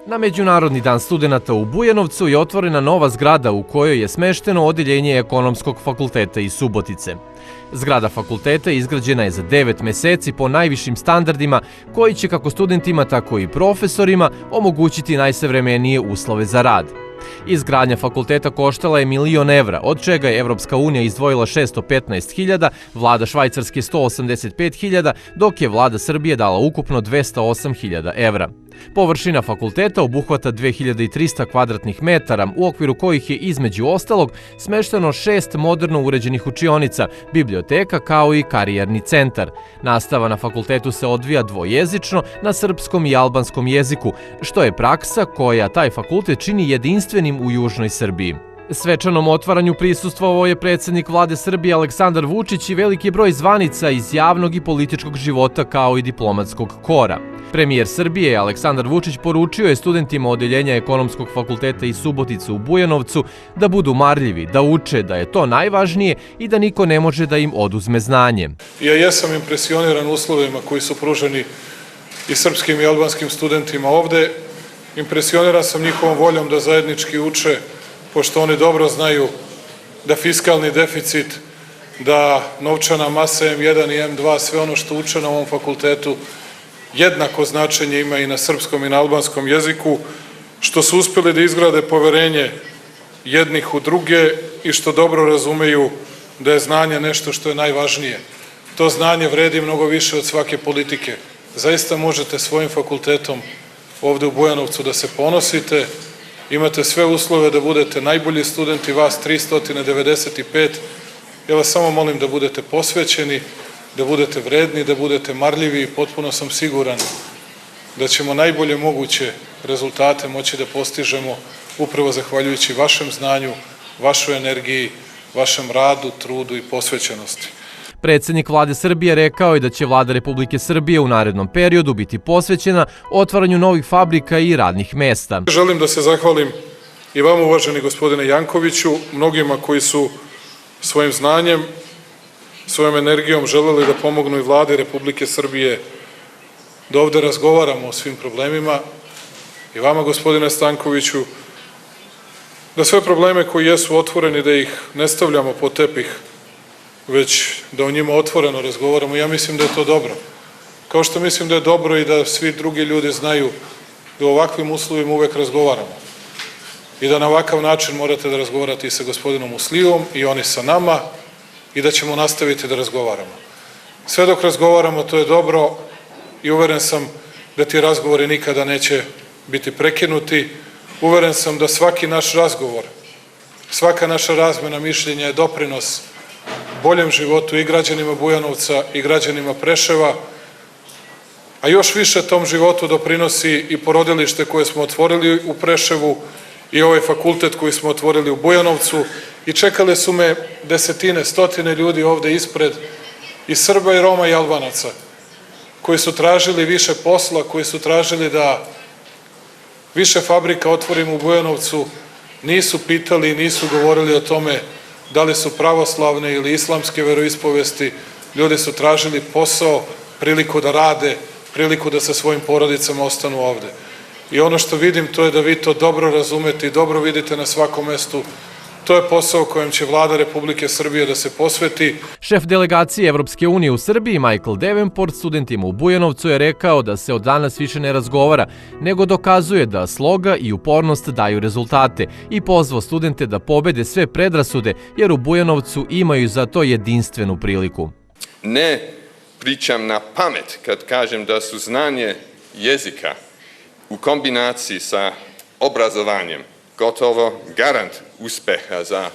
Na Međunarodni dan studenata u Bujanovcu je otvorena nova zgrada u kojoj je smešteno odeljenje Ekonomskog fakulteta iz Subotice. Zgrada fakulteta izgrađena je za 9 meseci po najvišim standardima koji će kako studentima tako i profesorima omogućiti najsavremenije uslove za rad. Izgradnja fakulteta koštala je 1.000.000 evra, od čega je Evropska unija izdvojila 615.000, vlada Švajcarske 185.000, dok je vlada Srbije dala ukupno 208.000 evra. Površina fakulteta obuhvata 2300 kvadratnih metara, u okviru kojih je između ostalog smešteno 6 moderno uređenih učionica, biblioteka kao i karijerni centar. Nastava na fakultetu se odvija dvojezično na srpskom i albanskom jeziku, što je praksa koja taj fakultet čini jedinstvenim u južnoj Srbiji. Svečanom otvaranju prisustvovao je predsjednik vlade Srbije Aleksandar Vučić i veliki broj zvanica iz javnog i političkog života kao i diplomatskog kora. Premijer Srbije Aleksandar Vučić poručio je studentima odeljenja Ekonomskog fakulteta iz Subotice u Bujanovcu da budu marljivi, da uče, da je to najvažnije i da niko ne može da im oduzme znanje. Ja jesam impresioniran uslovima koji su pruženi i srpskim i albanskim studentima ovde. Impresioniran sam njihovom voljom da zajednički uče, pošto oni dobro znaju da fiskalni deficit, da novčana masa M1 i M2, sve ono što uče na ovom fakultetu, jednako značenje ima i na srpskom i na albanskom jeziku, što su uspeli da izgrade poverenje jednih u druge i što dobro razumeju da je znanje nešto što je najvažnije. To znanje vredi mnogo više od svake politike. Zaista možete svojim fakultetom ovde u Bujanovcu da se ponosite, imate sve uslove da budete najbolji studenti, vas 395. Ja vas samo molim da budete posvećeni, da budete vredni, da budete marljivi i potpuno sam siguran da ćemo najbolje moguće rezultate moći da postižemo upravo zahvaljujući vašem znanju, vašoj energiji, vašem radu, trudu i posvećenosti. Predsjednik vlade Srbije rekao je da će vlada Republike Srbije u narednom periodu biti posvećena otvaranju novih fabrika i radnih mesta. Želim da se zahvalim i vama, uvaženi gospodine Jankoviću, mnogima koji su svojim znanjem, svojom energijom želeli da pomognu i vladi Republike Srbije da ovde razgovaramo o svim problemima, i vama, gospodine Stankoviću, da sve probleme koji jesu otvoreni, da ih ne stavljamo pod tepih, već da o njima otvoreno razgovaramo. Ja mislim da je to dobro. Kao što mislim da je dobro i da svi drugi ljudi znaju da u ovakvim uslovima uvek razgovaramo i da na ovakav način morate da razgovarate i sa gospodinom Muslivom i oni sa nama i da ćemo nastaviti da razgovaramo. Sve dok razgovaramo, to je dobro i uveren sam da ti razgovori nikada neće biti prekinuti. Uveren sam da svaki naš razgovor, svaka naša razmena mišljenja je doprinos boljem životu i građanima Bujanovca i građanima Preševa, a još više tom životu doprinosi i porodilište koje smo otvorili u Preševu i ovaj fakultet koji smo otvorili u Bujanovcu, i čekale su me desetine, stotine ljudi ovde ispred, i Srba i Roma i Albanaca, koji su tražili više posla, koji su tražili da više fabrika otvorimo u Bujanovcu. Nisu pitali i nisu govorili o tome da li su pravoslavne ili islamske veroispovesti. Ljudi su tražili posao, priliku da rade, priliku da sa svojim porodicama ostanu ovde. I ono što vidim, to je da vi to dobro razumete i dobro vidite na svakom mestu. To je posao kojem će vlada Republike Srbije da se posveti. Šef delegacije Evropske unije u Srbiji, Michael Davenport, studentima u Bujanovcu je rekao da se od danas više ne razgovara, nego dokazuje da sloga i upornost daju rezultate, i pozvao studente da pobede sve predrasude, jer u Bujanovcu imaju za to jedinstvenu priliku. Ne pričam na pamet kad kažem da su znanje jezika u kombinaciji sa obrazovanjem gotovo garant uspeha za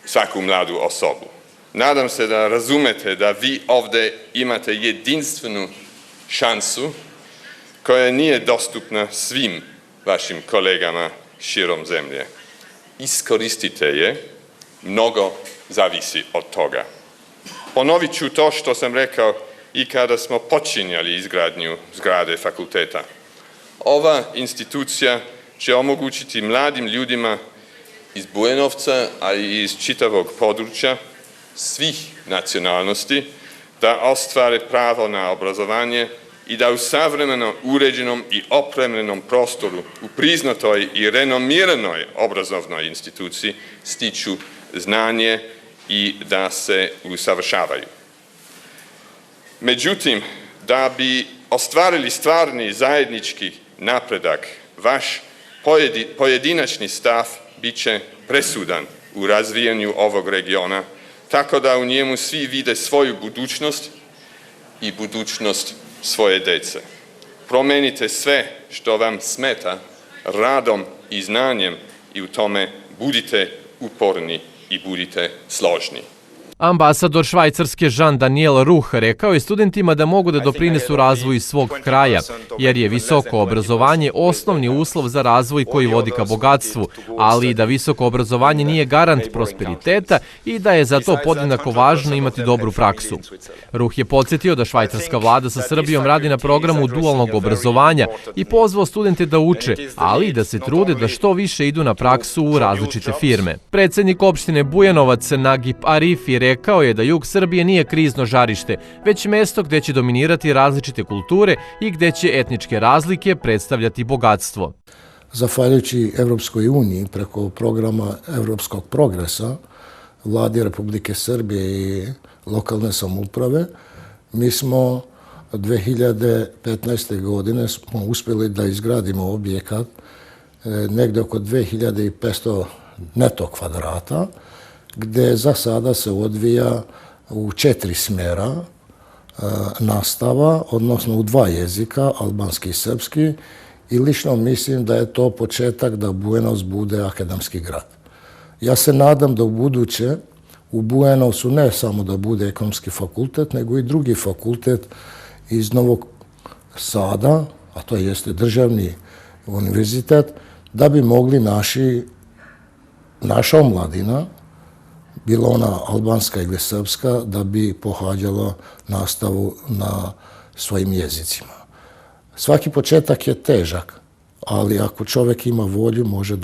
svaku mladu osobu. Nadam se da razumete da vi ovde imate jedinstvenu šansu koja nije dostupna svim vašim kolegama širom zemlje. Iskoristite je, mnogo zavisi od toga. Ponovit ću to što sam rekao i kada smo počinjali izgradnju zgrade fakulteta. Ova institucija će omogućiti mladim ljudima iz Bujanovca, a i iz čitavog područja svih nacionalnosti da ostvare pravo na obrazovanje i da u savremeno uređenom i opremljenom prostoru u priznatoj i renomiranoj obrazovnoj instituciji stiču znanje i da se usavršavaju. Međutim, da bi ostvarili stvarni zajednički napredak, vaš pojedinačni stav bit će presudan u razvijanju ovog regiona, tako da u njemu svi vide svoju budućnost i budućnost svoje dece. Promenite sve što vam smeta radom i znanjem i u tome budite uporni i budite složni. Ambasador Švajcarske Jean-Daniel Ruh rekao je studentima da mogu da doprinesu razvoju svog kraja, jer je visoko obrazovanje osnovni uslov za razvoj koji vodi ka bogatstvu, ali i da visoko obrazovanje nije garant prosperiteta i da je za to podjednako važno imati dobru praksu. Ruh je podsjetio da švajcarska vlada sa Srbijom radi na programu dualnog obrazovanja i pozvao studente da uče, ali i da se trude da što više idu na praksu u različite firme. Predsednik opštine Bujanovac Nagip Arifi rekao je da jug Srbije nije krizno žarište, već mesto gde će dominirati različite kulture i gde će etničke razlike predstavljati bogatstvo. Zahvaljujući Evropskoj uniji preko programa Evropskog progresa, Vladi Republike Srbije i lokalne samouprave, mi smo 2015. godine smo uspjeli da izgradimo objekat negde oko 2500 neto kvadrata, gde za sada se odvija u 4 smjera nastava, odnosno u 2 jezika, albanski i srpski, i lično mislim da je to početak da Bujanovac bude akademski grad. Ja se nadam da u buduće u Bujanovcu ne samo da bude ekonomski fakultet, nego i drugi fakultet iz Novog Sada, a to jeste državni univerzitet, da bi mogli naša omladina, bila ona albanska ili srpska, da bi pohađala nastavu na svojim jezicima. Svaki početak je težak, ali ako čovjek ima volju, može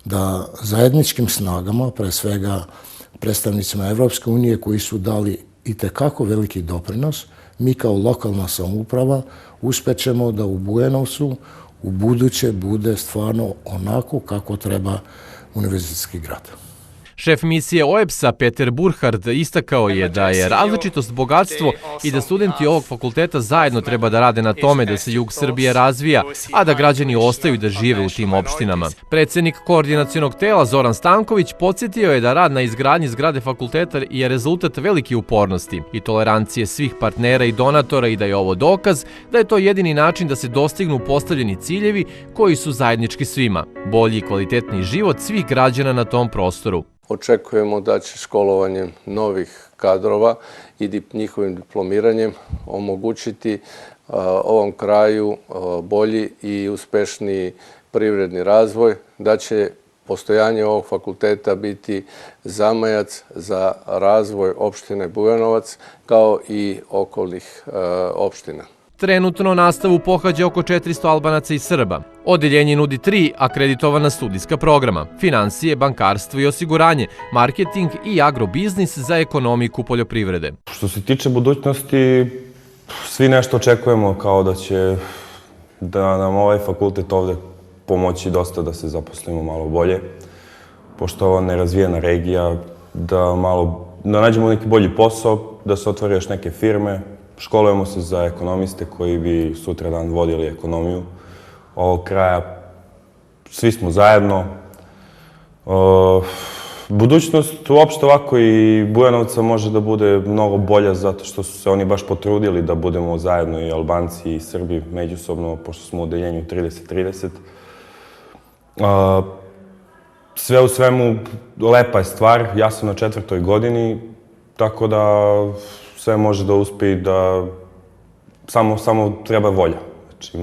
da zajedničkim snagama, pre svega predstavnicima Evropske unije koji su dali itekako veliki doprinos, mi kao lokalna samouprava uspećemo da u Bujanovcu u buduće bude stvarno onako kako treba univerzitetski grad. Šef misije OEBS-a Peter Burhard istakao je da je različitost bogatstvo i da studenti ovog fakulteta zajedno treba da rade na tome da se jug Srbije razvija, a da građani ostaju da žive u tim opštinama. Predsednik koordinacionog tela Zoran Stanković podsjetio je da rad na izgradnji zgrade fakulteta je rezultat velike upornosti i tolerancije svih partnera i donatora i da je ovo dokaz da je to jedini način da se dostignu postavljeni ciljevi koji su zajednički svima, bolji i kvalitetniji život svih građana na tom prostoru. Očekujemo da će školovanjem novih kadrova i njihovim diplomiranjem omogućiti ovom kraju bolji i uspešniji privredni razvoj, da će postojanje ovog fakulteta biti zamajac za razvoj opštine Bujanovac kao i okolnih opština. Trenutno nastavu pohađa oko 400 Albanaca i Srba. Odeljenje nudi 3 akreditovana studijska programa: finansije, bankarstvo i osiguranje, marketing i agrobiznis za ekonomiku poljoprivrede. Što se tiče budućnosti, svi nešto očekujemo kao da nam ovaj fakultet ovde pomoći dosta da se zaposlimo malo bolje, pošto je ovo nerazvijena regija, da nađemo neki bolji posao, da se otvore još neke firme. Školujemo se za ekonomiste koji bi sutradan vodili ekonomiju ovog kraja. Svi smo zajedno. Budućnost uopšte ovako i Bujanovca može da bude mnogo bolja zato što su se oni baš potrudili da budemo zajedno i Albanci i Srbi međusobno, pošto smo u odeljenju 30-30. Sve u svemu, lepa je stvar. Ja sam na 4. godini, tako da sve može da uspe i da samo treba volja. Znači,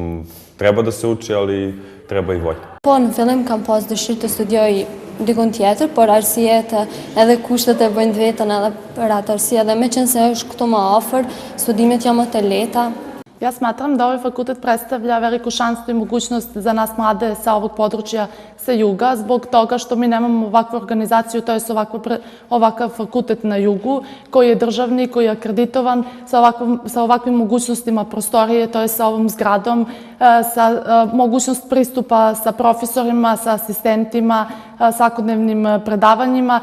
treba da se uči, ali treba i volja. Po në fillim kam pas dëshirë të studioj dikun tjetër, por arsijet edhe kushtet e bëjnë vetën edhe për atë arsye, dhe me qenë se është këtu më afër, studimet janë më të lehta. Ja smatram da ovaj fakultet predstavlja veliku šansu i mogućnost za nas mlade sa ovog područja sa juga, zbog toga što mi nemamo ovakvu organizaciju, to je ovakav fakultet na jugu, koji je državni, koji je akreditovan, sa ovakvim mogućnostima prostorije, to je sa ovom zgradom, sa mogućnost pristupa sa profesorima, sa asistentima, svakodnevnim predavanjima.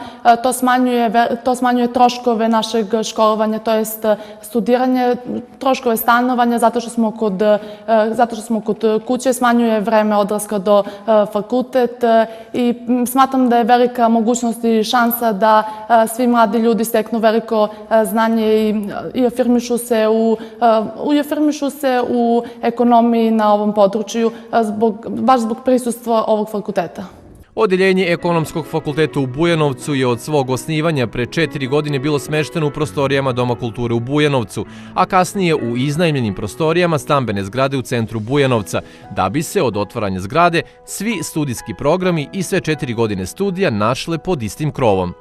To smanjuje troškove našeg školovanja, to jest studiranje, troškove stanovanja, zato što smo kod kuće, smanjuje vreme odlaska do fakultet i smatram da je velika mogućnost i šansa da svi mladi ljudi steknu veliko znanje i afirmišu se u ekonomiji na ovom području, baš zbog prisustva ovog fakulteta. Odeljenje Ekonomskog fakulteta u Bujanovcu je od svog osnivanja pre 4 godine bilo smešteno u prostorijama Doma kulture u Bujanovcu, a kasnije u iznajmljenim prostorijama stambene zgrade u centru Bujanovca, da bi se od otvaranja zgrade svi studijski programi i sve 4 godine studija našle pod istim krovom.